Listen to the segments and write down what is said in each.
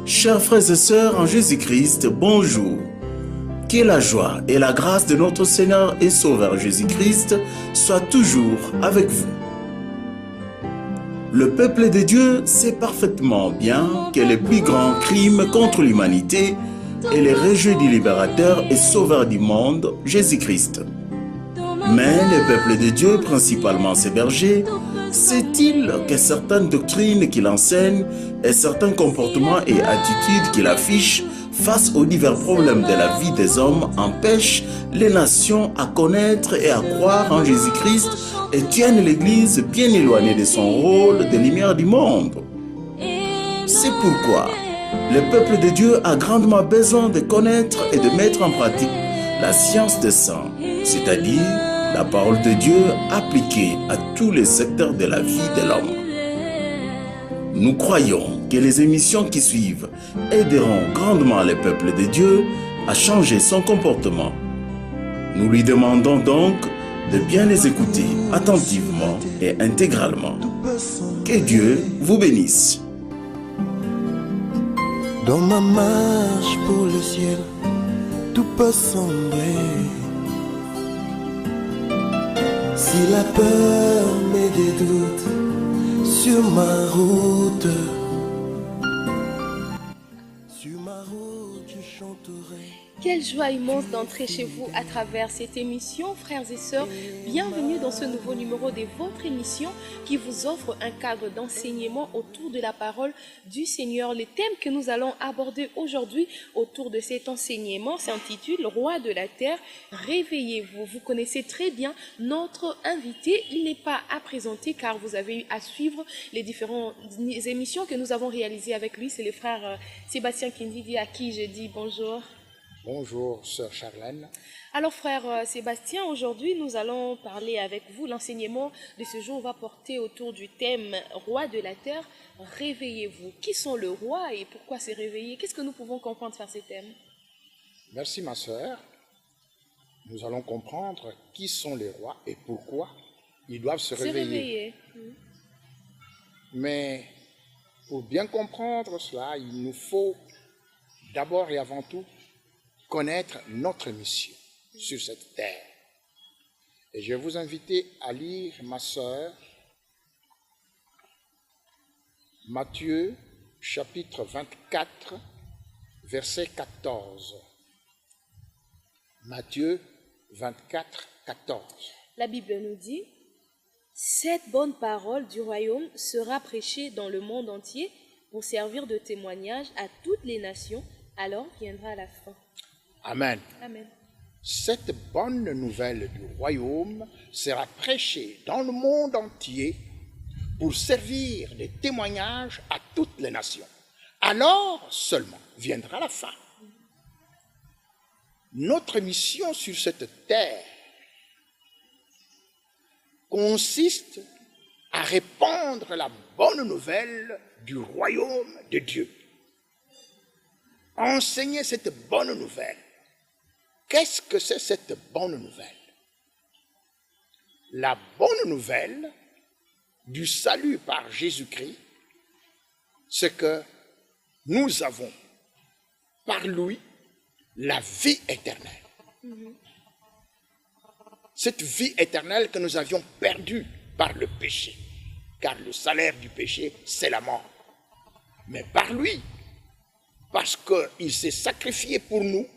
Chers frères et sœurs en Jésus-Christ, bonjour. Que la joie et la grâce de notre Seigneur et Sauveur Jésus-Christ soient toujours avec vous. Le peuple de Dieu sait parfaitement bien que le plus grand crime contre l'humanité est le rejet du libérateur et sauveur du monde, Jésus-Christ. Mais le peuple de Dieu, principalement ses bergers, sait-il que certaines doctrines qu'il enseigne et certains comportements et attitudes qu'il affiche face aux divers problèmes de la vie des hommes empêchent les nations à connaître et à croire en Jésus-Christ et tiennent l'Église bien éloignée de son rôle de lumière du monde? C'est pourquoi le peuple de Dieu a grandement besoin de connaître et de mettre en pratique la science des saints, c'est-à-dire la parole de Dieu appliquée à tous les secteurs de la vie de l'homme. Nous croyons que les émissions qui suivent aideront grandement le peuple de Dieu à changer son comportement. Nous lui demandons donc de bien les écouter attentivement et intégralement. Que Dieu vous bénisse. Dans ma marche pour le ciel, tout peut sembler. Si la peur met des doutes sur ma route, je chanterai. Quelle joie immense d'entrer chez vous à travers cette émission, frères et sœurs. Bienvenue dans ce nouveau numéro de votre émission qui vous offre un cadre d'enseignement autour de la parole du Seigneur. Le thème que nous allons aborder aujourd'hui autour de cet enseignement s'intitule « Roi de la terre, réveillez-vous ». Vous connaissez très bien notre invité. Il n'est pas à présenter car vous avez eu à suivre les différentes émissions que nous avons réalisées avec lui. C'est le frère Sébastien Kindidi à qui je dis bonjour. Bonjour, sœur Charlène. Alors, frère Sébastien, aujourd'hui, nous allons parler avec vous. L'enseignement de ce jour va porter autour du thème « Roi de la terre, réveillez-vous ». Qui sont le roi et pourquoi se réveiller? Qu'est-ce que nous pouvons comprendre par ces thèmes? Merci, ma sœur. Nous allons comprendre qui sont les rois et pourquoi ils doivent se réveiller. Mais pour bien comprendre cela, il nous faut d'abord et avant tout connaître notre mission sur cette terre. Et je vais vous inviter à lire, ma sœur, Matthieu, chapitre 24, verset 14. Matthieu 24, 14. La Bible nous dit « Cette bonne parole du royaume sera prêchée dans le monde entier pour servir de témoignage à toutes les nations, alors viendra la fin. » Amen. Amen. Cette bonne nouvelle du royaume sera prêchée dans le monde entier pour servir de témoignage à toutes les nations. Alors seulement viendra la fin. Notre mission sur cette terre consiste à répandre la bonne nouvelle du royaume de Dieu. Enseigner cette bonne nouvelle. Qu'est-ce que c'est cette bonne nouvelle? La bonne nouvelle du salut par Jésus-Christ, c'est que nous avons par lui la vie éternelle. Cette vie éternelle que nous avions perdue par le péché, car le salaire du péché, c'est la mort. Mais par lui, parce qu'il s'est sacrifié pour nous,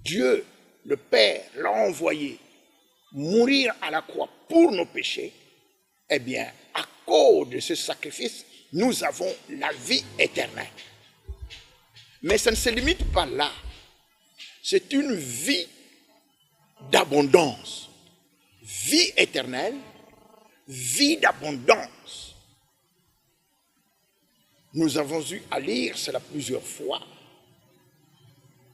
Dieu, le Père, l'a envoyé mourir à la croix pour nos péchés. Eh bien, à cause de ce sacrifice, nous avons la vie éternelle. Mais ça ne se limite pas là. C'est une vie d'abondance. Vie éternelle, vie d'abondance. Nous avons eu à lire cela plusieurs fois.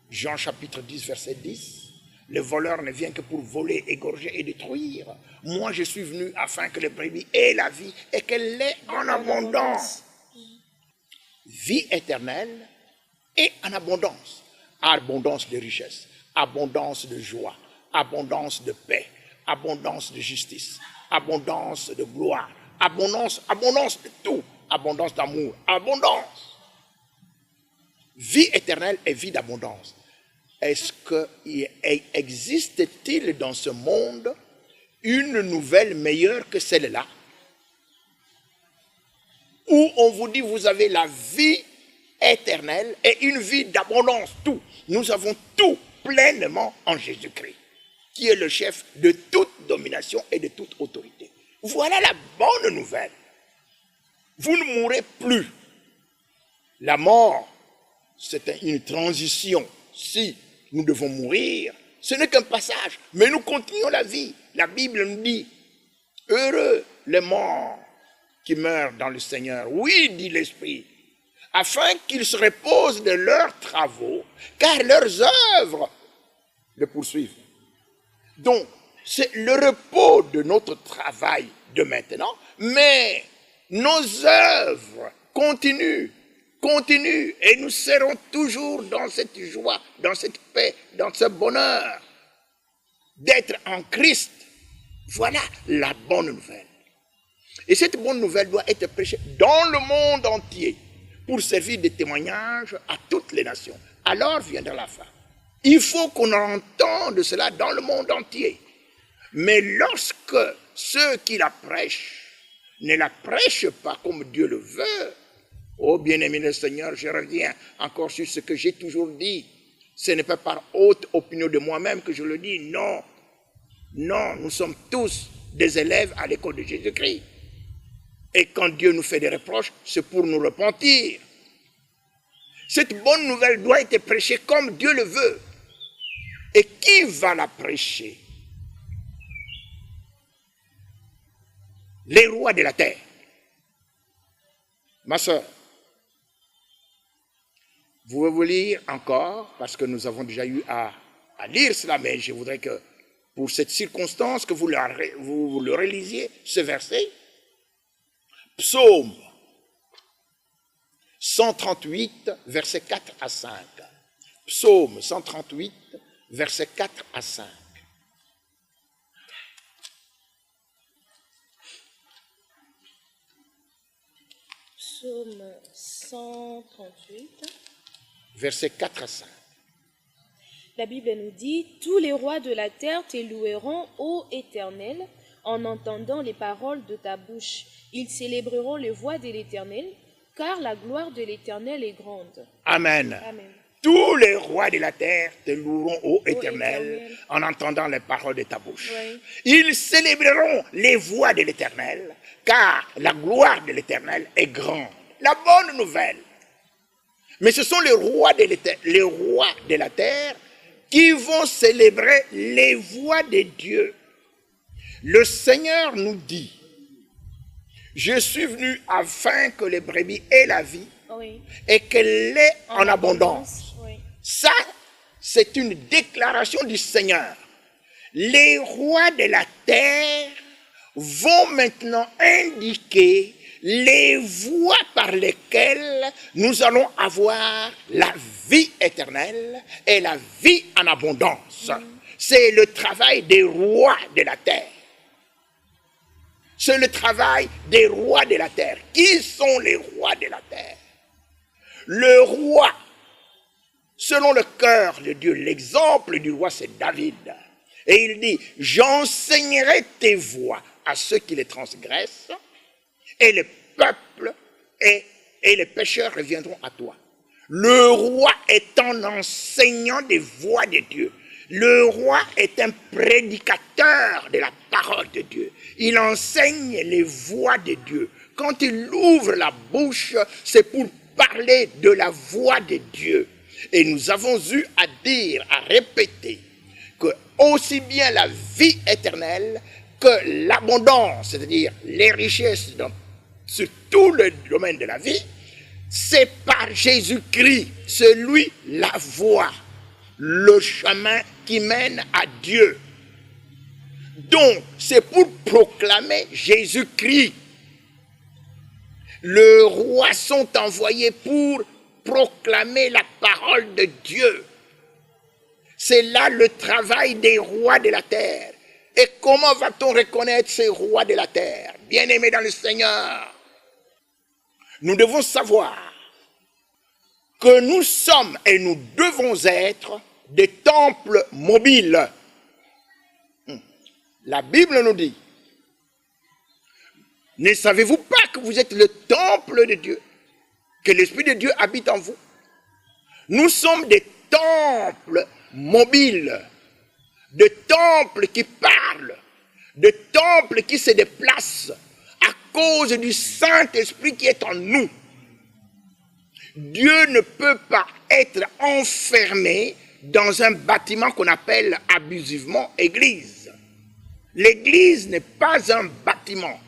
Jean chapitre 10, verset 10. Le voleur ne vient que pour voler, égorger et détruire. Moi, je suis venu afin que les brebis aient la vie et qu'elle l'ait en abondance. Vie éternelle et en abondance. Abondance de richesse, abondance de joie, abondance de paix, abondance de justice, abondance de gloire, abondance de tout. abondance d'amour. Abondance. Vie éternelle et vie d'abondance. Est-ce qu'il existe-t-il dans ce monde une nouvelle meilleure que celle-là? Où on vous dit vous avez la vie éternelle et une vie d'abondance, tout. Nous avons tout pleinement en Jésus-Christ, qui est le chef de toute domination et de toute autorité. Voilà la bonne nouvelle. Vous ne mourrez plus. La mort, c'est une transition. Si nous devons mourir, ce n'est qu'un passage, mais nous continuons la vie. La Bible nous dit, heureux les morts qui meurent dans le Seigneur. Oui, dit l'Esprit, afin qu'ils se reposent de leurs travaux, car leurs œuvres le poursuivent. Donc, c'est le repos de notre travail de maintenant, mais nos œuvres continuent, et nous serons toujours dans cette joie, dans cette paix, dans ce bonheur d'être en Christ. Voilà la bonne nouvelle. Et cette bonne nouvelle doit être prêchée dans le monde entier pour servir de témoignage à toutes les nations. Alors viendra la fin. Il faut qu'on entende cela dans le monde entier. Mais lorsque ceux qui la prêchent ne la prêchent pas comme Dieu le veut, oh bien-aimé le Seigneur, je reviens encore sur ce que j'ai toujours dit. Ce n'est pas par haute opinion de moi-même que je le dis, non. Non, nous sommes tous des élèves à l'école de Jésus-Christ. Et quand Dieu nous fait des reproches, c'est pour nous repentir. Cette bonne nouvelle doit être prêchée comme Dieu le veut. Et qui va la prêcher? Les rois de la terre. Ma soeur, vous pouvez vous lire encore, parce que nous avons déjà eu à lire cela, mais je voudrais que pour cette circonstance, que vous le relisiez, ce verset. Psaume 138, versets 4 à 5. Psaume 138, versets 4 à 5. Psaume 138. Versets 4 à 5. La Bible nous dit, « Tous les rois de la terre te loueront, ô Éternel, en entendant les paroles de ta bouche. Ils célébreront les voies de l'Éternel, car la gloire de l'Éternel est grande. » Amen. Amen. Tous les rois de la terre te loueront, ô Éternel, en entendant les paroles de ta bouche. Oui. Ils célébreront les voies de l'Éternel, car la gloire de l'Éternel est grande. La bonne nouvelle. Mais ce sont les rois de la terre qui vont célébrer les voies de Dieu. Le Seigneur nous dit, je suis venu afin que les brebis aient la vie, Oui. et qu'elle l'ait en abondance. Oui. Ça, c'est une déclaration du Seigneur. Les rois de la terre vont maintenant indiquer les voies par lesquelles nous allons avoir la vie éternelle et la vie en abondance. C'est le travail des rois de la terre. C'est le travail des rois de la terre. Qui sont les rois de la terre? Le roi, selon le cœur de Dieu, l'exemple du roi, c'est David. Et il dit, j'enseignerai tes voies à ceux qui les transgressent, et le peuple et les pécheurs reviendront à toi. Le roi est un enseignant des voies de Dieu. Le roi est un prédicateur de la parole de Dieu. Il enseigne les voies de Dieu. Quand il ouvre la bouche, c'est pour parler de la voix de Dieu. Et nous avons eu à dire, à répéter, que aussi bien la vie éternelle que l'abondance, c'est-à-dire les richesses sur tout le domaine de la vie, c'est par Jésus-Christ, c'est lui la voie, le chemin qui mène à Dieu. Donc, c'est pour proclamer Jésus-Christ. Les rois sont envoyés pour proclamer la parole de Dieu. C'est là le travail des rois de la terre. Et comment va-t-on reconnaître ces rois de la terre? Bien-aimés dans le Seigneur, nous devons savoir que nous sommes et nous devons être des temples mobiles. La Bible nous dit, ne savez-vous pas que vous êtes le temple de Dieu, que l'Esprit de Dieu habite en vous? Nous sommes des temples mobiles, de temples qui parlent, de temples qui se déplacent à cause du Saint-Esprit qui est en nous. Dieu ne peut pas être enfermé dans un bâtiment qu'on appelle abusivement église. L'église n'est pas un bâtiment.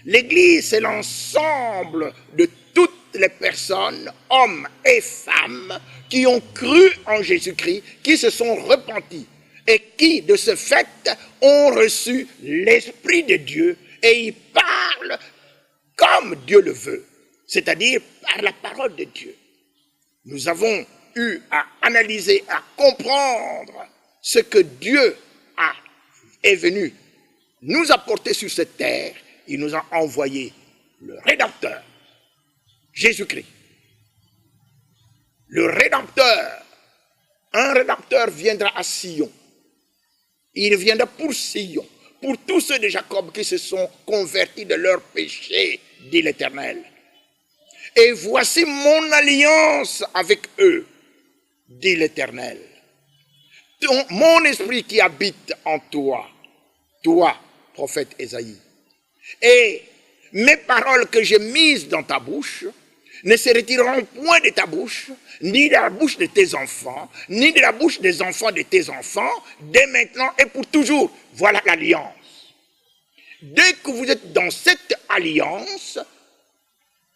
L'église, c'est l'ensemble de toutes les personnes, hommes et femmes, qui ont cru en Jésus-Christ, qui se sont repentis et qui, de ce fait, ont reçu l'Esprit de Dieu et ils parlent comme Dieu le veut, c'est-à-dire par la parole de Dieu. Nous avons eu à analyser, à comprendre ce que Dieu est venu nous apporter sur cette terre. Il nous a envoyé le Rédempteur, Jésus-Christ. Le Rédempteur, un Rédempteur viendra à Sion. Il viendra pour Sion, pour tous ceux de Jacob qui se sont convertis de leurs péchés, dit l'Éternel. Et voici mon alliance avec eux, dit l'Éternel. Mon esprit qui habite en toi, toi, prophète Ésaïe. Et mes paroles que j'ai mises dans ta bouche ne se retireront point de ta bouche, ni de la bouche de tes enfants, ni de la bouche des enfants de tes enfants, dès maintenant et pour toujours. Voilà l'alliance. Dès que vous êtes dans cette alliance,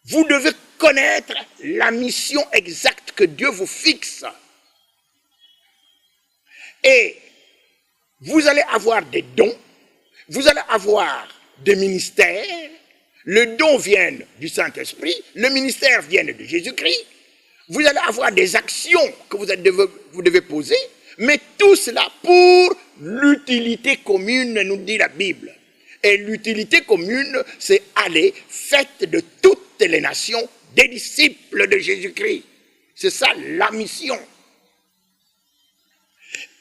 vous devez connaître la mission exacte que Dieu vous fixe. Et vous allez avoir des dons, vous allez avoir des ministères. Le don vient du Saint-Esprit, le ministère vient de Jésus-Christ. Vous allez avoir des actions que vous devez poser, mais tout cela pour l'utilité commune, nous dit la Bible. Et l'utilité commune, c'est aller, faites de toutes les nations des disciples de Jésus-Christ. C'est ça la mission.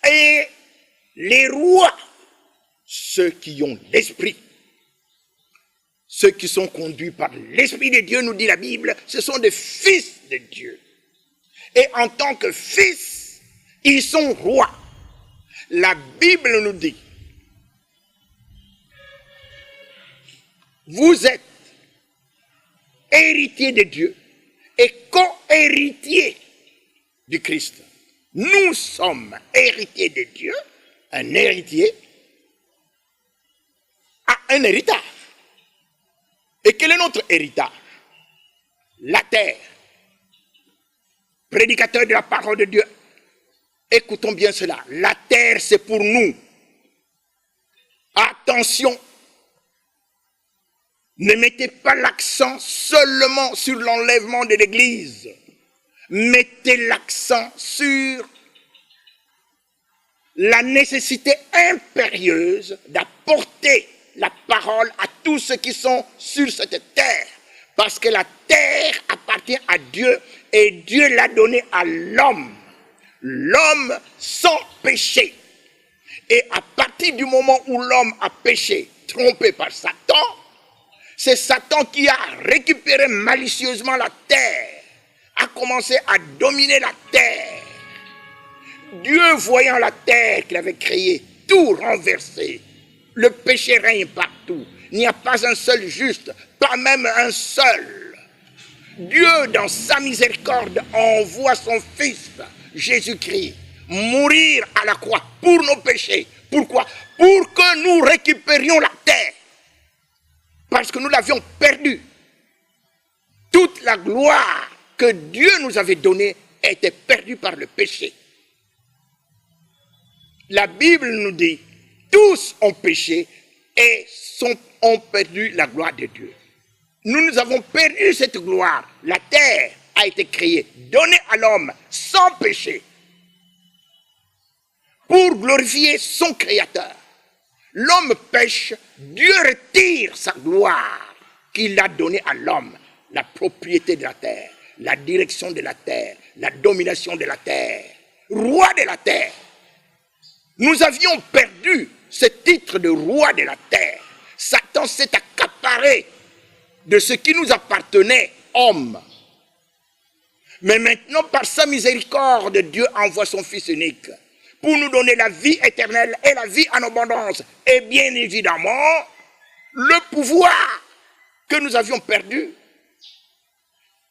Et les rois, ceux qui ont l'esprit, ceux qui sont conduits par l'Esprit de Dieu, nous dit la Bible, ce sont des fils de Dieu. Et en tant que fils, ils sont rois. La Bible nous dit, vous êtes héritiers de Dieu et co-héritiers du Christ. Nous sommes héritiers de Dieu, un héritier a un héritage. Et quel est notre héritage? La terre. Prédicateur de la parole de Dieu, écoutons bien cela. La terre, c'est pour nous. Attention, ne mettez pas l'accent seulement sur l'enlèvement de l'Église. Mettez l'accent sur la nécessité impérieuse d'apporter la parole à tous ceux qui sont sur cette terre. Parce que la terre appartient à Dieu et Dieu l'a donnée à l'homme. L'homme sans péché. Et à partir du moment où l'homme a péché, trompé par Satan, c'est Satan qui a récupéré malicieusement la terre, a commencé à dominer la terre. Dieu, voyant la terre qu'il avait créée, tout renversé, le péché règne partout. Il n'y a pas un seul juste, pas même un seul. Dieu, dans sa miséricorde, envoie son Fils, Jésus-Christ, mourir à la croix pour nos péchés. Pourquoi? Pour que nous récupérions la terre. Parce que nous l'avions perdue. Toute la gloire que Dieu nous avait donnée était perdue par le péché. La Bible nous dit, tous ont péché et ont perdu la gloire de Dieu. Nous avons perdu cette gloire. La terre a été créée, donnée à l'homme sans péché, pour glorifier son Créateur. L'homme pêche, Dieu retire sa gloire qu'il a donnée à l'homme. la propriété de la terre, la direction de la terre, la domination de la terre, roi de la terre. Nous avions perdu ce titre de roi de la terre. Satan s'est accaparé de ce qui nous appartenait, homme. Mais maintenant, par sa miséricorde, Dieu envoie son Fils unique pour nous donner la vie éternelle et la vie en abondance. Et bien évidemment, le pouvoir que nous avions perdu,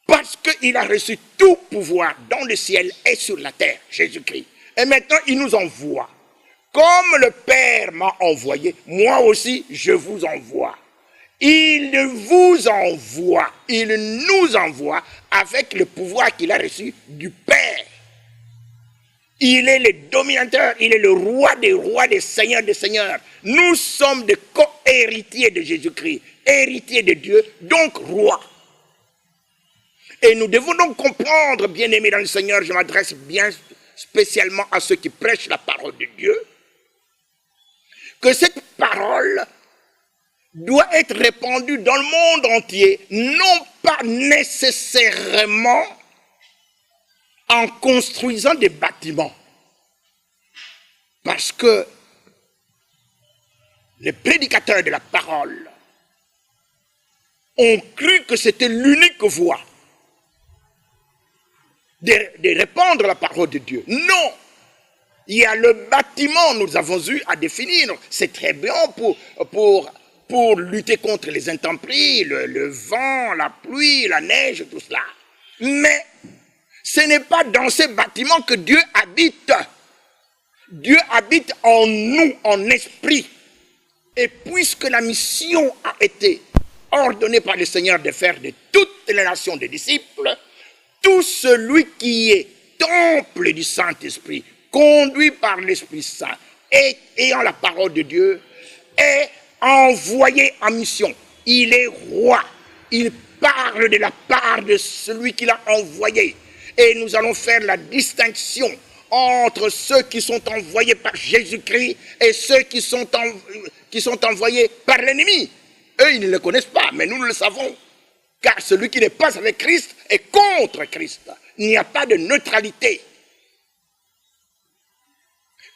parce qu'il a reçu tout pouvoir dans le ciel et sur la terre, Jésus-Christ. Et maintenant, il nous envoie. Comme le Père m'a envoyé, moi aussi, je vous envoie. Il vous envoie, il nous envoie avec le pouvoir qu'il a reçu du Père. Il est le dominateur, il est le roi, des seigneurs des seigneurs. Nous sommes des co-héritiers de Jésus-Christ, héritiers de Dieu, donc roi. Et nous devons donc comprendre, bien-aimés dans le Seigneur, je m'adresse bien spécialement à ceux qui prêchent la parole de Dieu, que cette parole doit être répandue dans le monde entier, non pas nécessairement en construisant des bâtiments. Parce que les prédicateurs de la parole ont cru que c'était l'unique voie de répandre la parole de Dieu. Non! Il y a le bâtiment, nous avons eu à définir. C'est très bien pour lutter contre les intempéries, le vent, la pluie, la neige, tout cela. Mais ce n'est pas dans ces bâtiments que Dieu habite. Dieu habite en nous, en esprit. Et puisque la mission a été ordonnée par le Seigneur de faire de toutes les nations des disciples, tout celui qui est temple du Saint-Esprit, conduit par l'Esprit Saint, et ayant la parole de Dieu, est envoyé en mission. Il est roi. Il parle de la part de celui qui l'a envoyé. Et nous allons faire la distinction entre ceux qui sont envoyés par Jésus-Christ et ceux qui sont envoyés par l'ennemi. Eux, ils ne le connaissent pas, mais nous le savons. Car celui qui n'est pas avec Christ est contre Christ. Il n'y a pas de neutralité.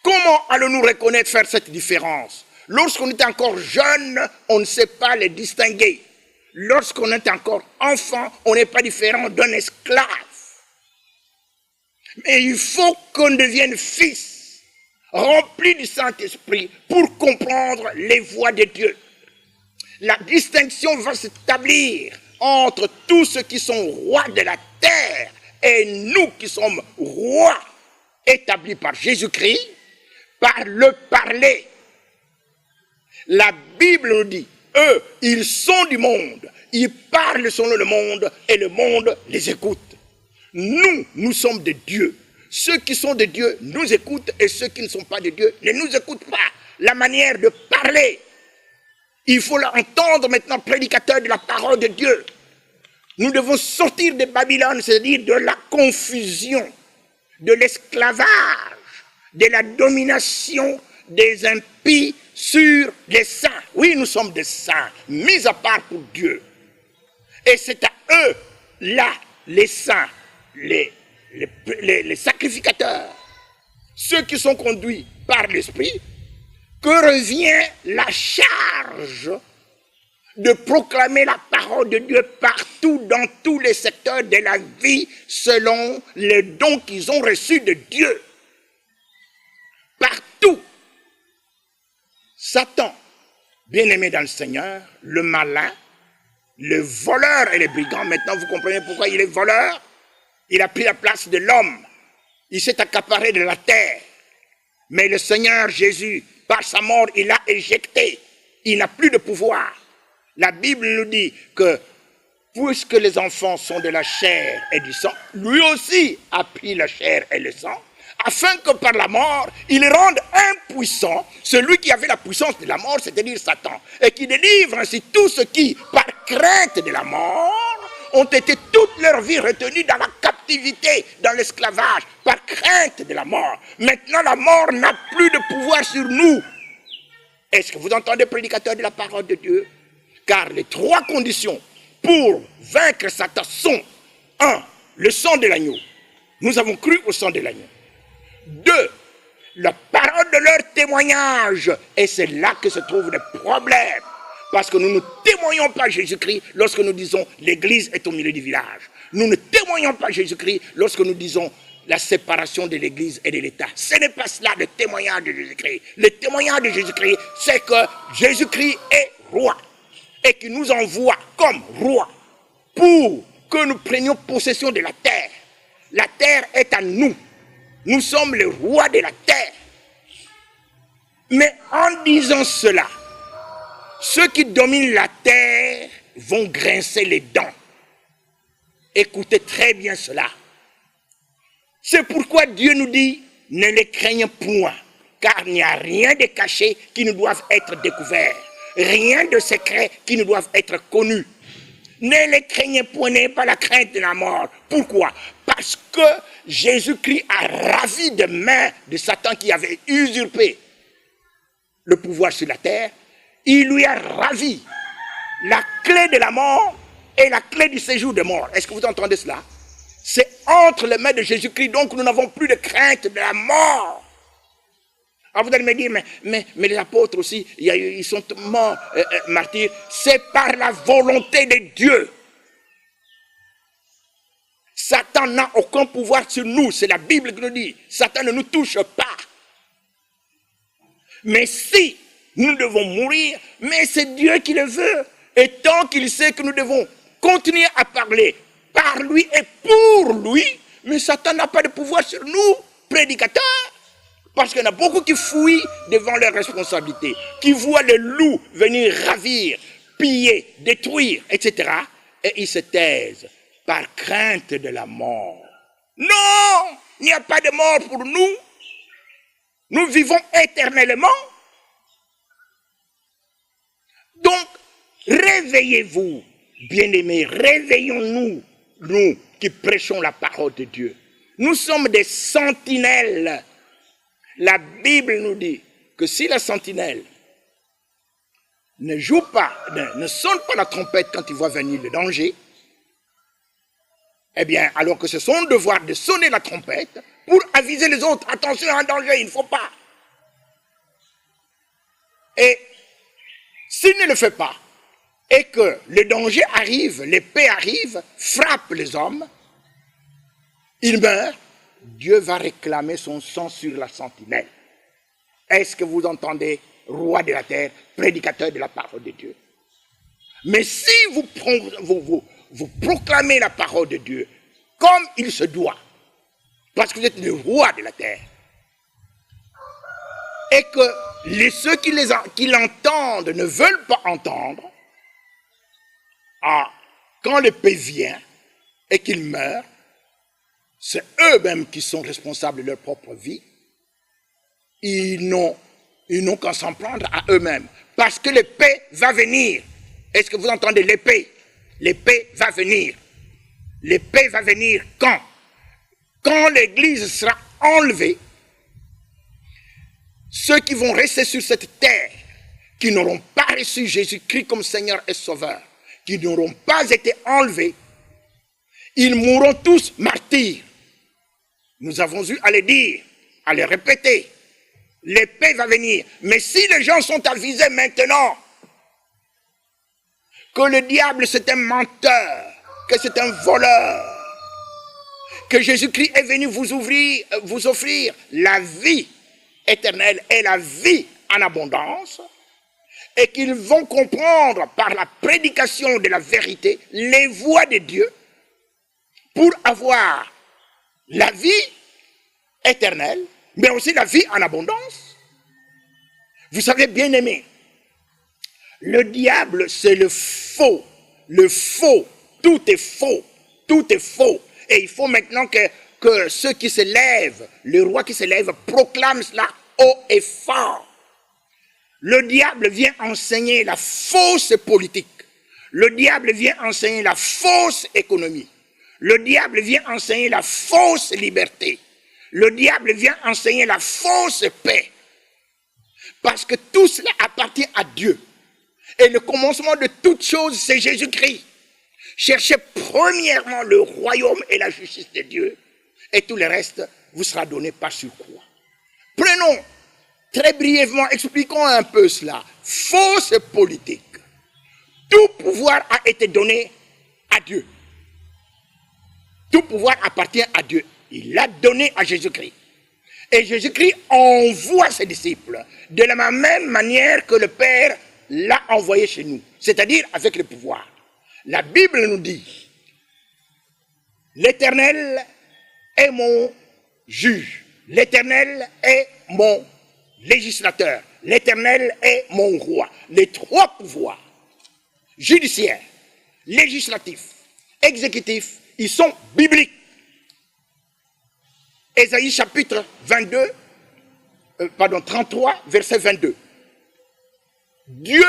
Comment allons-nous reconnaître, faire cette différence? Lorsqu'on est encore jeune, on ne sait pas les distinguer. Lorsqu'on est encore enfant, on n'est pas différent d'un esclave. Mais il faut qu'on devienne fils, rempli du Saint-Esprit, pour comprendre les voies de Dieu. La distinction va s'établir entre tous ceux qui sont rois de la terre et nous qui sommes rois établis par Jésus-Christ, par le parler. La Bible nous dit, eux, ils sont du monde, ils parlent selon le monde et le monde les écoute. Nous sommes de Dieu. Ceux qui sont de Dieu nous écoutent et ceux qui ne sont pas de Dieu ne nous écoutent pas. La manière de parler, il faut l'entendre maintenant, prédicateur de la parole de Dieu. Nous devons sortir de Babylone, c'est-à-dire de la confusion, de l'esclavage, de la domination des impies sur les saints. Oui, nous sommes des saints, mis à part pour Dieu. Et c'est à eux, là, les saints, les sacrificateurs, ceux qui sont conduits par l'Esprit, que revient la charge de proclamer la parole de Dieu partout, dans tous les secteurs de la vie, selon les dons qu'ils ont reçus de Dieu. Partout. Satan, bien-aimé dans le Seigneur, le malin, le voleur et le brigand, maintenant vous comprenez pourquoi il est voleur? Il a pris la place de l'homme. Il s'est accaparé de la terre. Mais le Seigneur Jésus, par sa mort, il l'a éjecté. Il n'a plus de pouvoir. La Bible nous dit que puisque les enfants sont de la chair et du sang, lui aussi a pris la chair et le sang, afin que par la mort, il rende impuissant celui qui avait la puissance de la mort, c'est-à-dire Satan, et qui délivre ainsi tous ceux qui, par crainte de la mort, ont été toute leur vie retenus dans la captivité, dans l'esclavage, par crainte de la mort. Maintenant, la mort n'a plus de pouvoir sur nous. Est-ce que vous entendez, prédicateur de la parole de Dieu? Car les trois conditions pour vaincre Satan sont, 1, le sang de l'agneau. Nous avons cru au sang de l'agneau. 2, la parole de leur témoignage. Et c'est là que se trouvent les problèmes. Parce que nous ne témoignons pas Jésus-Christ lorsque nous disons l'église est au milieu du village. Nous ne témoignons pas Jésus-Christ lorsque nous disons la séparation de l'église et de l'État. Ce n'est pas cela le témoignage de Jésus-Christ. Le témoignage de Jésus-Christ, c'est que Jésus-Christ est roi. Et qu'il nous envoie comme roi pour que nous prenions possession de la terre. La terre est à nous. Nous sommes les rois de la terre. Mais en disant cela, ceux qui dominent la terre vont grincer les dents. Écoutez très bien cela. C'est pourquoi Dieu nous dit, ne les craignez point, car il n'y a rien de caché qui ne doive être découvert, rien de secret qui ne doive être connu. Ne les craignez point, n'ayez pas la crainte de la mort. Pourquoi? Parce que Jésus-Christ a ravi des mains de Satan qui avait usurpé le pouvoir sur la terre. Il lui a ravi la clé de la mort et la clé du séjour de mort. Est-ce que vous entendez cela? C'est entre les mains de Jésus-Christ, donc nous n'avons plus de crainte de la mort. Alors vous allez me dire, mais les apôtres aussi, ils sont morts, martyrs. C'est par la volonté de Dieu. Satan n'a aucun pouvoir sur nous, c'est la Bible qui nous dit. Satan ne nous touche pas. Mais si nous devons mourir, mais c'est Dieu qui le veut. Et tant qu'il sait que nous devons continuer à parler par lui et pour lui, mais Satan n'a pas de pouvoir sur nous, prédicateurs. Parce qu'il y en a beaucoup qui fuient devant leurs responsabilités, qui voient les loups venir ravir, piller, détruire, etc. Et ils se taisent par crainte de la mort. Non, il n'y a pas de mort pour nous. Nous vivons éternellement. Donc, réveillez-vous, bien-aimés, réveillons-nous, nous qui prêchons la parole de Dieu. Nous sommes des sentinelles. La Bible nous dit que si la sentinelle ne joue pas, ne sonne pas la trompette quand il voit venir le danger, eh bien, alors que c'est son devoir de sonner la trompette pour aviser les autres, attention à un danger, il ne faut pas. Et s'il ne le fait pas, et que le danger arrive, l'épée arrive, frappe les hommes, ils meurent, Dieu va réclamer son sang sur la sentinelle. Est-ce que vous entendez, roi de la terre, prédicateur de la parole de Dieu? Mais si vous proclamez la parole de Dieu comme il se doit, parce que vous êtes le roi de la terre, et que ceux qui l'entendent ne veulent pas entendre, quand l'épée vient et qu'ils meurent, c'est eux-mêmes qui sont responsables de leur propre vie. Ils n'ont qu'à s'en prendre à eux-mêmes. Parce que l'épée va venir. Est-ce que vous entendez l'épée? L'épée va venir. L'épée va venir quand? Quand l'Église sera enlevée, ceux qui vont rester sur cette terre, qui n'auront pas reçu Jésus-Christ comme Seigneur et Sauveur, qui n'auront pas été enlevés, ils mourront tous martyrs. Nous avons eu à le dire, à le répéter. L'épée va venir. Mais si les gens sont avisés maintenant que le diable c'est un menteur, que c'est un voleur, que Jésus-Christ est venu vous offrir la vie éternelle et la vie en abondance, et qu'ils vont comprendre par la prédication de la vérité les voies de Dieu pour avoir la vie éternelle, mais aussi la vie en abondance. Vous savez, bien aimé, le diable c'est le faux, tout est faux, tout est faux. Et il faut maintenant que ceux qui se lèvent, le roi qui se lève, proclame cela haut et fort. Le diable vient enseigner la fausse politique. Le diable vient enseigner la fausse économie. Le diable vient enseigner la fausse liberté. Le diable vient enseigner la fausse paix. Parce que tout cela appartient à Dieu. Et le commencement de toutes choses, c'est Jésus-Christ. Cherchez premièrement le royaume et la justice de Dieu, et tout le reste vous sera donné par surcroît. Prenons très brièvement, expliquons un peu cela. Fausse politique. Tout pouvoir a été donné à Dieu. Tout pouvoir appartient à Dieu. Il l'a donné à Jésus-Christ. Et Jésus-Christ envoie ses disciples de la même manière que le Père l'a envoyé chez nous, c'est-à-dire avec le pouvoir. La Bible nous dit, l'Éternel est mon juge, l'Éternel est mon législateur, l'Éternel est mon roi. Les trois pouvoirs, judiciaire, législatif, exécutif, ils sont bibliques. Ésaïe chapitre 33, verset 22. Dieu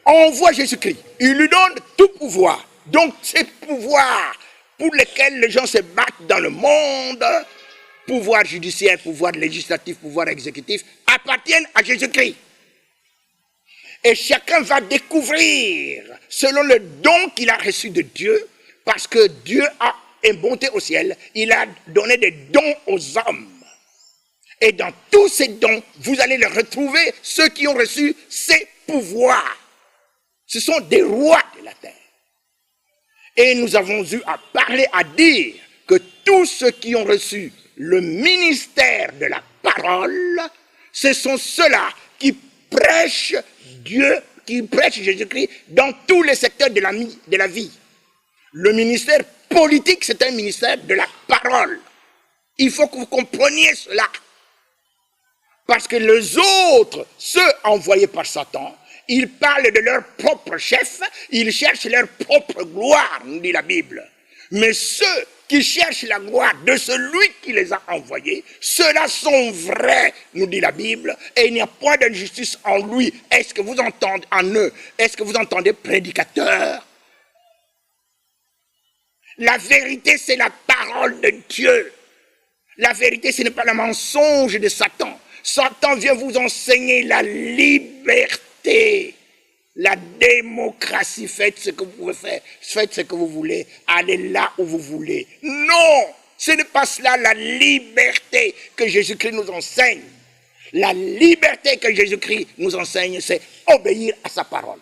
envoie Jésus-Christ. Il lui donne tout pouvoir. Donc ces pouvoirs pour lesquels les gens se battent dans le monde, pouvoir judiciaire, pouvoir législatif, pouvoir exécutif, appartiennent à Jésus-Christ. Et chacun va découvrir, selon le don qu'il a reçu de Dieu, parce que Dieu a une bonté au ciel, il a donné des dons aux hommes. Et dans tous ces dons, vous allez les retrouver, ceux qui ont reçu ces pouvoirs. Ce sont des rois de la terre. Et nous avons eu à parler, à dire que tous ceux qui ont reçu le ministère de la parole, ce sont ceux-là qui prêchent Dieu, qui prêchent Jésus-Christ dans tous les secteurs de la vie. Le ministère politique, c'est un ministère de la parole. Il faut que vous compreniez cela. Parce que les autres, ceux envoyés par Satan, ils parlent de leur propre chef, ils cherchent leur propre gloire, nous dit la Bible. Mais ceux qui cherchent la gloire de celui qui les a envoyés, ceux-là sont vrais, nous dit la Bible, et il n'y a point d'injustice en lui. Est-ce que vous entendez en eux? Est-ce que vous entendez prédicateurs? La vérité, c'est la parole de Dieu. La vérité, ce n'est pas le mensonge de Satan. Satan vient vous enseigner la liberté, la démocratie. Faites ce que vous pouvez faire, faites ce que vous voulez, allez là où vous voulez. Non, ce n'est pas cela la liberté que Jésus-Christ nous enseigne. La liberté que Jésus-Christ nous enseigne, c'est obéir à sa parole.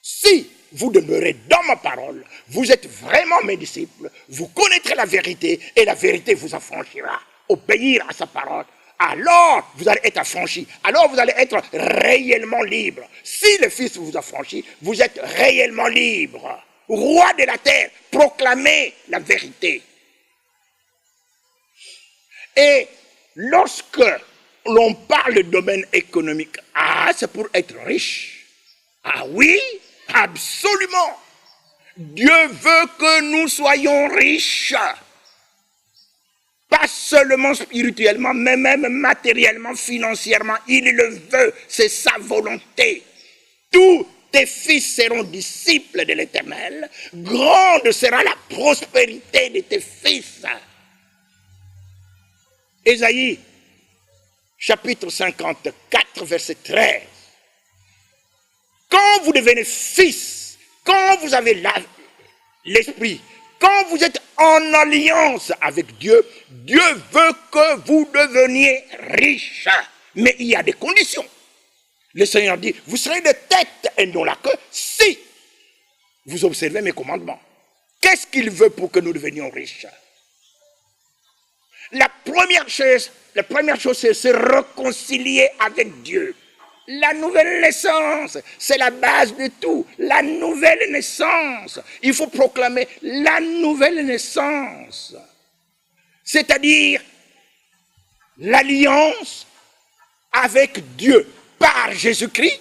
Si vous demeurez dans ma parole, vous êtes vraiment mes disciples, vous connaîtrez la vérité et la vérité vous affranchira. Obéir à sa parole. Alors vous allez être affranchis, alors vous allez être réellement libre. Si le Fils vous affranchit, vous êtes réellement libre. Roi de la terre, proclamez la vérité. Et lorsque l'on parle de domaine économique, c'est pour être riche. Ah oui, absolument. Dieu veut que nous soyons riches. Pas seulement spirituellement, mais même matériellement, financièrement. Il le veut, c'est sa volonté. Tous tes fils seront disciples de l'Éternel. Grande sera la prospérité de tes fils. Ésaïe, chapitre 54, verset 13. Quand vous devenez fils, quand vous avez l'esprit, quand vous êtes en alliance avec Dieu, Dieu veut que vous deveniez riches. Mais il y a des conditions. Le Seigneur dit, vous serez de tête et non la queue si vous observez mes commandements. Qu'est-ce qu'il veut pour que nous devenions riches? La première chose, c'est se réconcilier avec Dieu. La nouvelle naissance, c'est la base de tout. La nouvelle naissance. Il faut proclamer la nouvelle naissance. C'est-à-dire l'alliance avec Dieu par Jésus-Christ,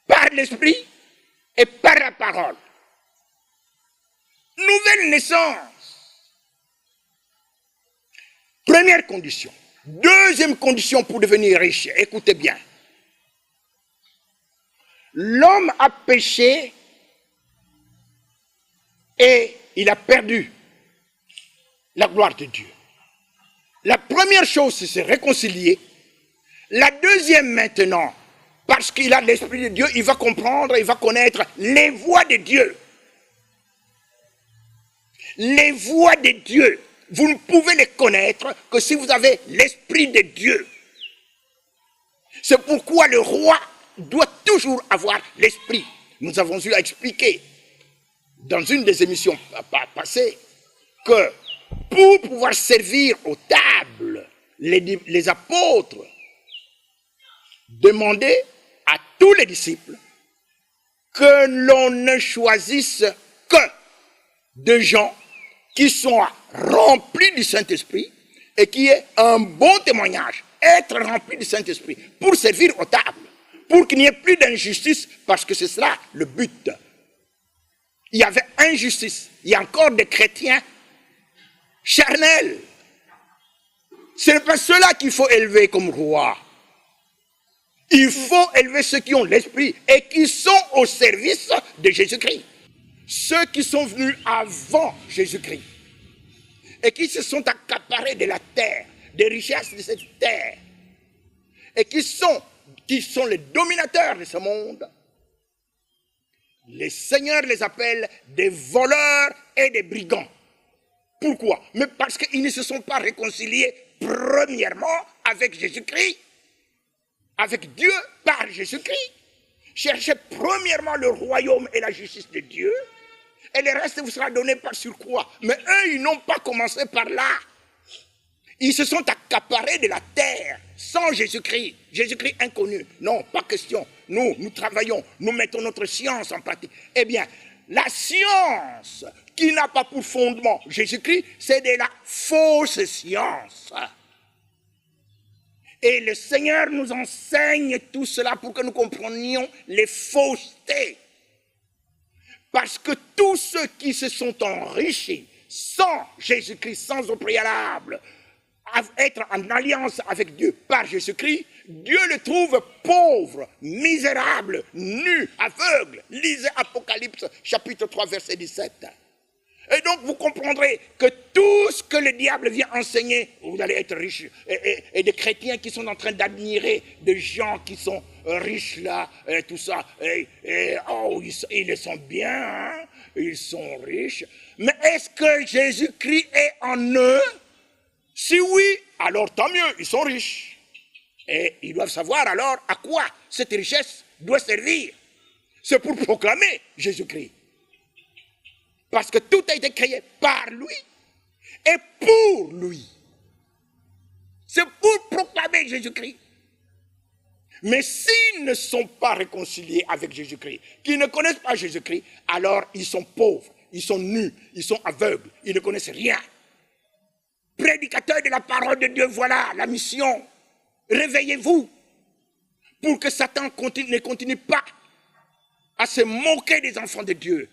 par l'Esprit et par la parole. Nouvelle naissance. Première condition. Deuxième condition pour devenir riche, écoutez bien. L'homme a péché et il a perdu la gloire de Dieu. La première chose, c'est se réconcilier. La deuxième maintenant, Parce qu'il a l'Esprit de Dieu, il va comprendre, il va connaître les voies de Dieu. Les voies de Dieu, vous ne pouvez les connaître que si vous avez l'Esprit de Dieu. C'est pourquoi le roi doit toujours avoir l'Esprit. Nous avons eu à expliquer dans une des émissions passées que pour pouvoir servir aux tables, les apôtres demandaient à tous les disciples que l'on ne choisisse que de gens qui soient remplis du Saint-Esprit et qui aient un bon témoignage, être remplis du Saint-Esprit pour servir aux tables, pour qu'il n'y ait plus d'injustice, parce que c'est cela le but. Il y avait injustice, il y a encore des chrétiens charnels. Ce n'est pas ceux-là qu'il faut élever comme roi. Il faut élever ceux qui ont l'Esprit et qui sont au service de Jésus-Christ. Ceux qui sont venus avant Jésus-Christ et qui se sont accaparés de la terre, des richesses de cette terre, et qui sont les dominateurs de ce monde, les seigneurs les appellent des voleurs et des brigands. Pourquoi? Mais parce qu'ils ne se sont pas réconciliés premièrement avec Jésus-Christ, avec Dieu par Jésus-Christ. Cherchez premièrement le royaume et la justice de Dieu, et le reste vous sera donné par surcroît. Mais eux, ils n'ont pas commencé par là. Ils se sont accaparés de la terre sans Jésus-Christ. Jésus-Christ inconnu. Non, pas question. Nous travaillons, nous mettons notre science en pratique. Eh bien, la science qui n'a pas pour fondement Jésus-Christ, c'est de la fausse science. Et le Seigneur nous enseigne tout cela pour que nous comprenions les faussetés. Parce que tous ceux qui se sont enrichis sans Jésus-Christ, sans au préalable, être en alliance avec Dieu par Jésus-Christ, Dieu le trouve pauvre, misérable, nu, aveugle. Lisez Apocalypse chapitre 3 verset 17. Et donc vous comprendrez que tout ce que le diable vient enseigner, vous allez être riche. Et des chrétiens qui sont en train d'admirer des gens qui sont riches là, et tout ça. Oh, ils sont bien, hein? Ils sont riches. Mais est-ce que Jésus-Christ est en eux? Si oui, alors tant mieux, ils sont riches. Et ils doivent savoir alors à quoi cette richesse doit servir. C'est pour proclamer Jésus-Christ. Parce que tout a été créé par lui et pour lui. C'est pour proclamer Jésus-Christ. Mais s'ils ne sont pas réconciliés avec Jésus-Christ, qu'ils ne connaissent pas Jésus-Christ, alors ils sont pauvres, ils sont nus, ils sont aveugles, ils ne connaissent rien. Prédicateurs de la parole de Dieu, voilà la mission. Réveillez-vous pour que Satan ne continue pas à se moquer des enfants de Dieu.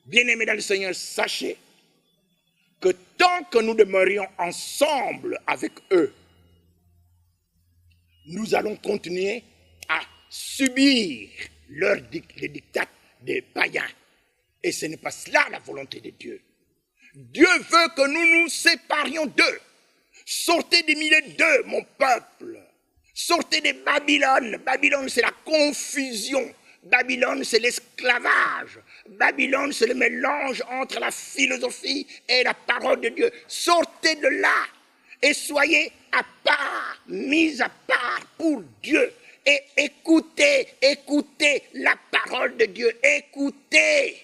Bien-aimés dans le Seigneur, sachez que tant que nous demeurions ensemble avec eux, nous allons continuer à subir les dictats des païens. Et ce n'est pas cela la volonté de Dieu. Dieu veut que nous nous séparions d'eux. Sortez du milieu d'eux, mon peuple. Sortez de Babylone. Babylone, c'est la confusion. Babylone, c'est l'esclavage. Babylone, c'est le mélange entre la philosophie et la parole de Dieu. Sortez de là et soyez à part, mis à part pour Dieu. Et écoutez la parole de Dieu. Écoutez.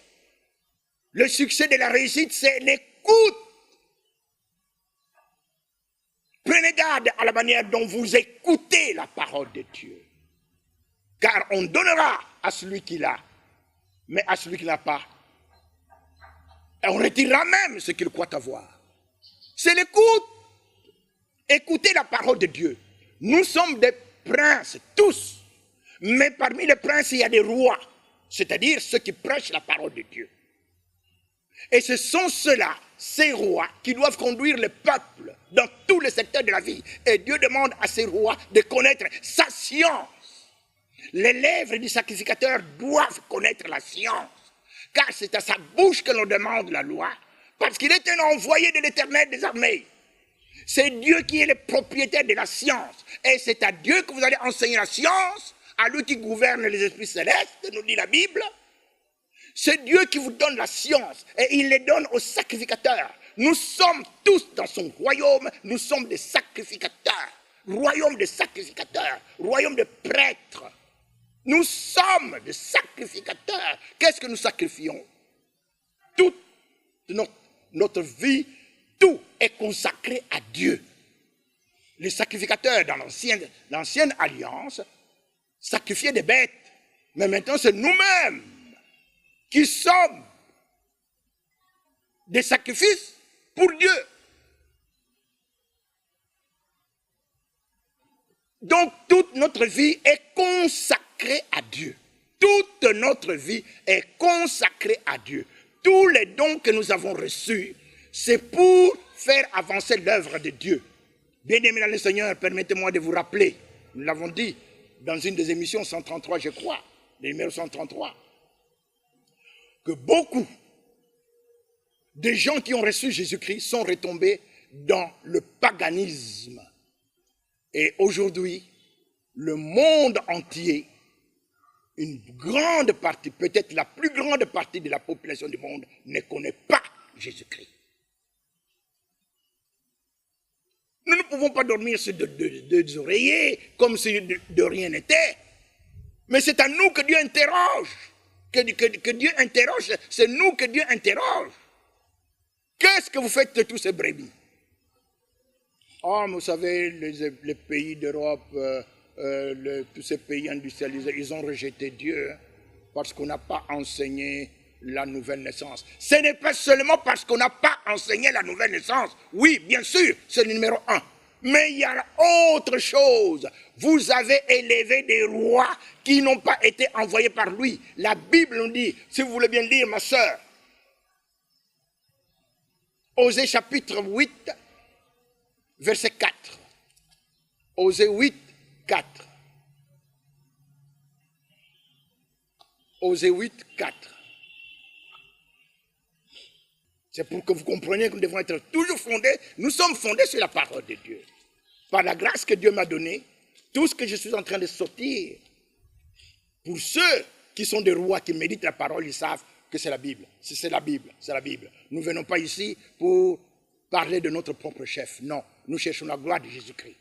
Le succès de la réussite, c'est l'écoute. Prenez garde à la manière dont vous écoutez la parole de Dieu. Car on donnera à celui qui l'a, mais à celui qui n'a pas. Et on retirera même ce qu'il croit avoir. C'est l'écoute. Écoutez la parole de Dieu. Nous sommes des princes, tous. Mais parmi les princes, il y a des rois. C'est-à-dire ceux qui prêchent la parole de Dieu. Et ce sont ceux-là, ces rois, qui doivent conduire le peuple dans tous les secteurs de la vie. Et Dieu demande à ces rois de connaître sa science. Les lèvres du sacrificateur doivent connaître la science. Car c'est à sa bouche que l'on demande la loi. Parce qu'il est un envoyé de l'Éternel des armées. C'est Dieu qui est le propriétaire de la science. Et c'est à Dieu que vous allez enseigner la science à lui qui gouverne les esprits célestes, nous dit la Bible. C'est Dieu qui vous donne la science et il les donne aux sacrificateurs. Nous sommes tous dans son royaume, nous sommes des sacrificateurs. Royaume des sacrificateurs, royaume de prêtres. Nous sommes des sacrificateurs. Qu'est-ce que nous sacrifions? Toute notre vie, tout est consacré à Dieu. Les sacrificateurs dans l'ancienne alliance sacrifiaient des bêtes. Mais maintenant, c'est nous-mêmes qui sommes des sacrifices pour Dieu. Donc, toute notre vie est consacrée à Dieu. Toute notre vie est consacrée à Dieu. Tous les dons que nous avons reçus, c'est pour faire avancer l'œuvre de Dieu. Bien-aimés dans le Seigneur, permettez-moi de vous rappeler, nous l'avons dit dans une des émissions 133, je crois, le numéro 133, que beaucoup de gens qui ont reçu Jésus-Christ sont retombés dans le paganisme. Et aujourd'hui, le monde entier, une grande partie, peut-être la plus grande partie de la population du monde, ne connaît pas Jésus-Christ. Nous ne pouvons pas dormir sur deux oreillers comme si de rien n'était. Mais c'est à nous que Dieu interroge. Que Dieu interroge, c'est nous que Dieu interroge. Qu'est-ce que vous faites de tous ces brebis? Oh, vous savez, les pays d'Europe, tous ces pays industrialisés, ils ont rejeté Dieu parce qu'on n'a pas enseigné la nouvelle naissance. Ce n'est pas seulement parce qu'on n'a pas enseigné la nouvelle naissance. Oui, bien sûr, c'est le numéro 1. Mais il y a autre chose. Vous avez élevé des rois qui n'ont pas été envoyés par lui. La Bible nous dit, si vous voulez bien lire, ma sœur, Osée chapitre 8, verset 4. Osée 8, 4. Osée 8, 4. C'est pour que vous compreniez que nous devons être toujours fondés. Nous sommes fondés sur la parole de Dieu. Par la grâce que Dieu m'a donnée, tout ce que je suis en train de sortir, pour ceux qui sont des rois, qui méditent la parole, ils savent que c'est la Bible. C'est la Bible, c'est la Bible. Nous ne venons pas ici pour parler de notre propre chef. Non, nous cherchons la gloire de Jésus-Christ.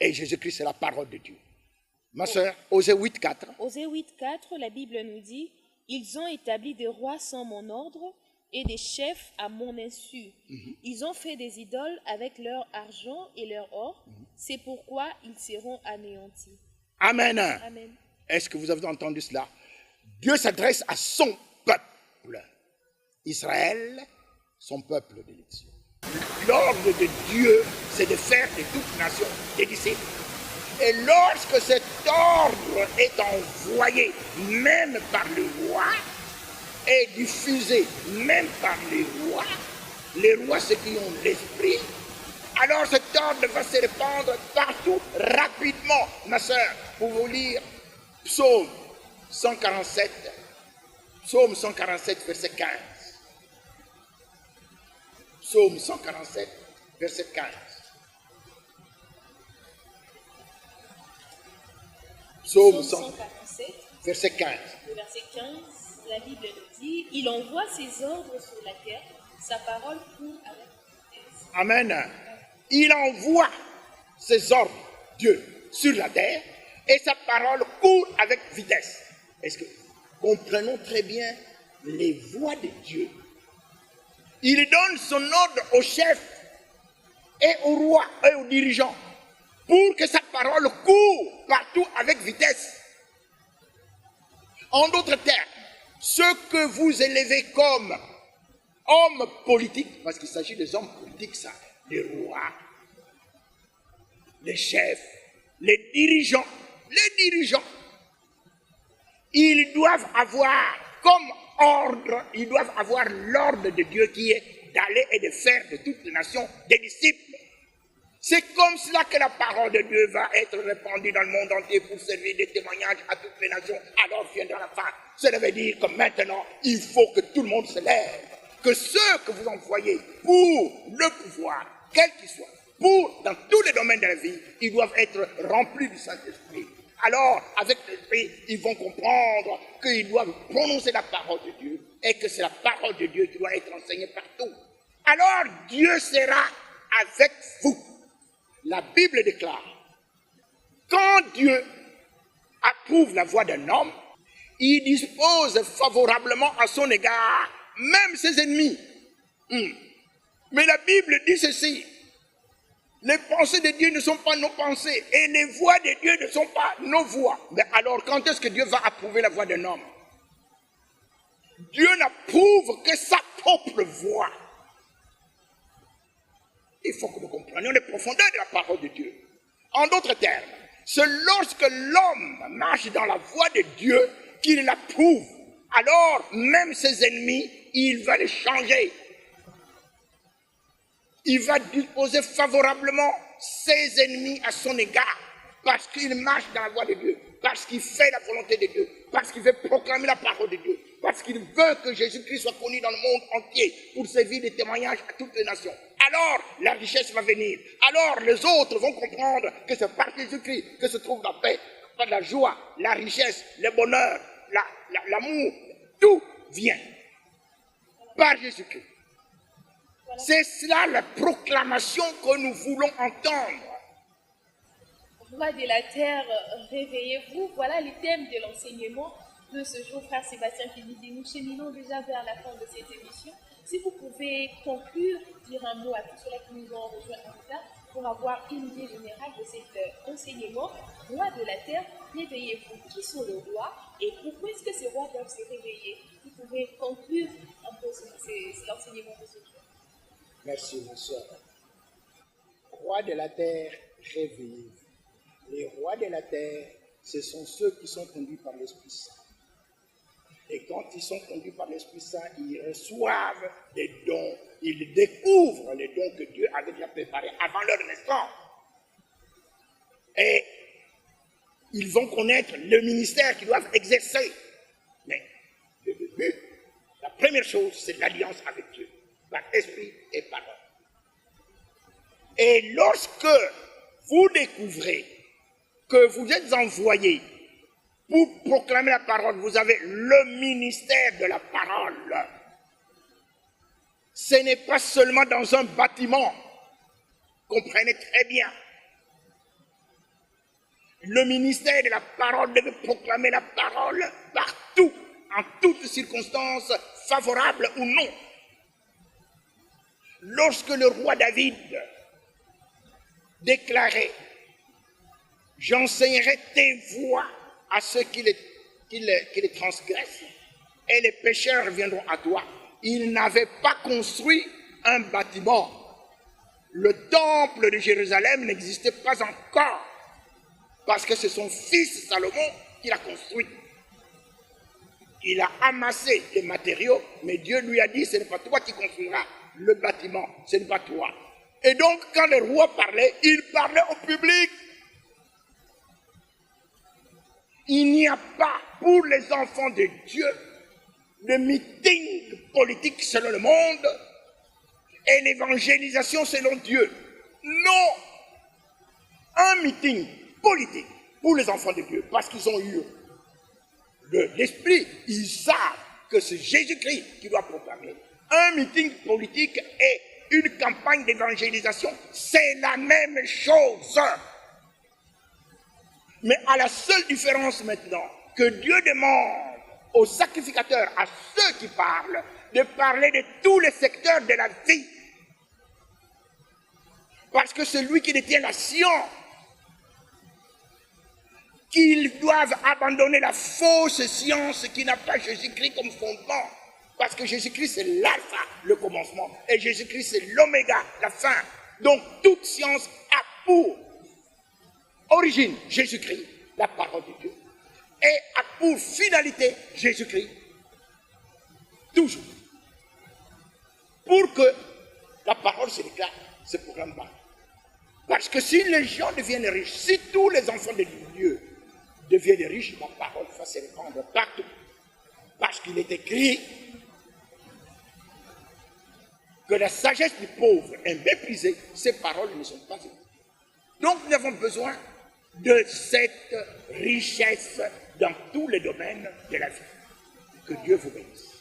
Et Jésus-Christ, c'est la parole de Dieu. Ma sœur, Osée 8, 4. Osée 8, 4, la Bible nous dit « Ils ont établi des rois sans mon ordre et des chefs à mon insu. Ils ont fait des idoles avec leur argent et leur or. C'est pourquoi ils seront anéantis. » Amen. Amen. Est-ce que vous avez entendu cela? Dieu s'adresse à son peuple. Israël, son peuple d'élection. L'ordre de Dieu, c'est de faire de toute nation des disciples. Et lorsque cet ordre est envoyé, même par le roi, et diffusé même par les rois ceux qui ont l'esprit, alors cet ordre va se répandre partout rapidement. Ma sœur, pour vous lire Psaume 147, verset 15. Psaume 147, verset 15. Psaume 147, verset 15. Le verset 15, la Bible nous dit « Il envoie ses ordres sur la terre, sa parole court avec vitesse. » Amen. Il envoie ses ordres, Dieu, sur la terre, et sa parole court avec vitesse. Est-ce que comprenons très bien les voies de Dieu? Il donne son ordre au chef et au roi et aux dirigeants pour que sa parole court partout avec vitesse. En d'autres termes, ce que vous élevez comme hommes politiques, parce qu'il s'agit des hommes politiques, ça, les rois, les chefs, les dirigeants, ils doivent avoir comme ordre, ils doivent avoir l'ordre de Dieu qui est d'aller et de faire de toutes les nations des disciples. C'est comme cela que la parole de Dieu va être répandue dans le monde entier pour servir de témoignage à toutes les nations. Alors viendra la fin. Cela veut dire que maintenant, il faut que tout le monde se lève. Que ceux que vous envoyez pour le pouvoir, quel qu'il soit, pour dans tous les domaines de la vie, ils doivent être remplis du Saint-Esprit. Alors, avec l'esprit, ils vont comprendre qu'ils doivent prononcer la parole de Dieu et que c'est la parole de Dieu qui doit être enseignée partout. Alors, Dieu sera avec vous. La Bible déclare, quand Dieu approuve la voix d'un homme, il dispose favorablement à son égard, même ses ennemis. Mais la Bible dit ceci, les pensées de Dieu ne sont pas nos pensées et les voix de Dieu ne sont pas nos voix. Mais alors, quand est-ce que Dieu va approuver la voix d'un homme? Dieu n'approuve que sa propre voix. Il faut que nous comprenions les profondeurs de la parole de Dieu. En d'autres termes, c'est lorsque l'homme marche dans la voie de Dieu qu'il l'approuve. Alors, même ses ennemis, il va les changer. Il va disposer favorablement ses ennemis à son égard parce qu'il marche dans la voie de Dieu, parce qu'il fait la volonté de Dieu, parce qu'il veut proclamer la parole de Dieu, parce qu'il veut que Jésus-Christ soit connu dans le monde entier pour servir de témoignage à toutes les nations. Alors, la richesse va venir. Alors, les autres vont comprendre que c'est par Jésus-Christ que se trouve la paix, la joie, la richesse, le bonheur, l'amour. Tout vient par Jésus-Christ. C'est cela la proclamation que nous voulons entendre. Roi de la terre, réveillez-vous. Voilà le thème de l'enseignement de ce jour, frère Sébastien qui dit, nous cheminons déjà vers la fin de cette émission. Si vous pouvez conclure, dire un mot à tous ceux qui nous ont rejoints en retard pour avoir une idée générale de cet enseignement, Roi de la terre, réveillez-vous. Qui sont les rois et pourquoi est-ce que ces rois doivent se réveiller? Vous pouvez conclure un peu l'enseignement de ce jour. Merci, mon soeur. Rois de la terre, réveillez-vous. Les rois de la terre, ce sont ceux qui sont conduits par l'Esprit Saint. Et quand ils sont conduits par l'Esprit Saint, ils reçoivent des dons, ils découvrent les dons que Dieu avait déjà préparés avant leur naissance. Et ils vont connaître le ministère qu'ils doivent exercer. Mais le début, la première chose, c'est l'alliance avec Dieu, par esprit et parole. Et lorsque vous découvrez que vous êtes envoyés pour proclamer la parole, vous avez le ministère de la parole. Ce n'est pas seulement dans un bâtiment, comprenez très bien. Le ministère de la parole devait proclamer la parole partout, en toutes circonstances, favorables ou non. Lorsque le roi David déclarait « J'enseignerai tes voies à ceux qui les transgressent, et les pécheurs viendront à toi. » Il n'avait pas construit un bâtiment. Le temple de Jérusalem n'existait pas encore, parce que c'est son fils Salomon qui l'a construit. Il a amassé les matériaux, mais Dieu lui a dit, ce n'est pas toi qui construiras le bâtiment, ce n'est pas toi. Et donc, quand le roi parlait, il parlait au public. Il n'y a pas pour les enfants de Dieu de meeting politique selon le monde et l'évangélisation selon Dieu. Non! Un meeting politique pour les enfants de Dieu, parce qu'ils ont eu l'esprit, ils savent que c'est Jésus-Christ qui doit proclamer. Un meeting politique et une campagne d'évangélisation, c'est la même chose. Mais à la seule différence maintenant, que Dieu demande aux sacrificateurs, à ceux qui parlent, de parler de tous les secteurs de la vie. Parce que celui qui détient la science, qu'ils doivent abandonner la fausse science qui n'a pas Jésus-Christ comme fondement. Parce que Jésus-Christ, c'est l'alpha, le commencement. Et Jésus-Christ, c'est l'oméga, la fin. Donc, toute science a pour origine Jésus-Christ, la parole de Dieu. Et a pour finalité Jésus-Christ. Toujours. Pour que la parole se déclare, se proclame pas. Parce que si les gens deviennent riches, si tous les enfants de Dieu deviennent riches, la parole va se répandre partout. Parce qu'il est écrit que la sagesse du pauvre est méprisée, ses paroles ne sont pas écoutées. Donc nous avons besoin de cette richesse dans tous les domaines de la vie. Que Dieu vous bénisse.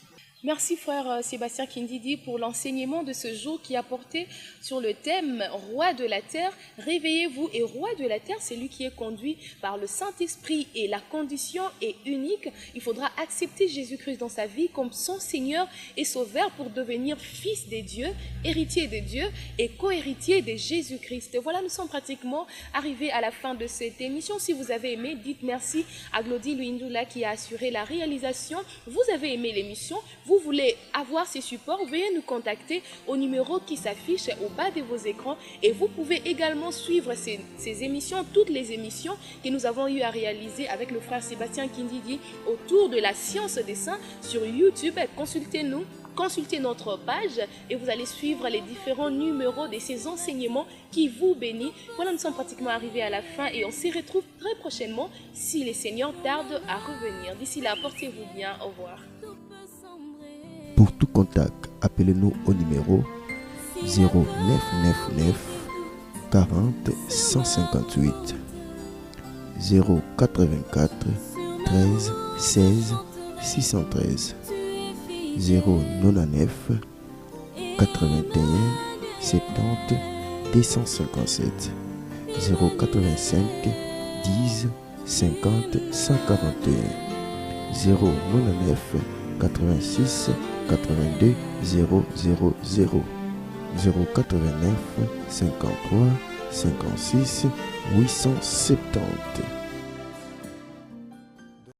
Merci frère Sébastien Kindidi pour l'enseignement de ce jour qui a porté sur le thème Roi de la terre. Réveillez-vous, et Roi de la terre, c'est lui qui est conduit par le Saint-Esprit, et la condition est unique. Il faudra accepter Jésus-Christ dans sa vie comme son Seigneur et Sauveur pour devenir fils des dieux, héritier des dieux et co-héritier de Jésus-Christ. Voilà, nous sommes pratiquement arrivés à la fin de cette émission. Si vous avez aimé, dites merci à Glody Luindula qui a assuré la réalisation. Vous avez aimé l'émission, vous voulez avoir ces supports, veuillez nous contacter au numéro qui s'affiche au bas de vos écrans, et vous pouvez également suivre ces émissions, toutes les émissions que nous avons eu à réaliser avec le frère Sébastien Kindidi autour de la science des saints sur YouTube. Consultez-nous, consultez notre page et vous allez suivre les différents numéros de ces enseignements qui vous bénissent. Voilà, nous sommes pratiquement arrivés à la fin et on se retrouve très prochainement si les seigneurs tardent à revenir. D'ici là, portez-vous bien. Au revoir. Pour tout contact, appelez-nous au numéro 0999 40 158 084 13 16 613 099 81 70 257 085 10 50 141 099 86 82 000 089 53 56 870.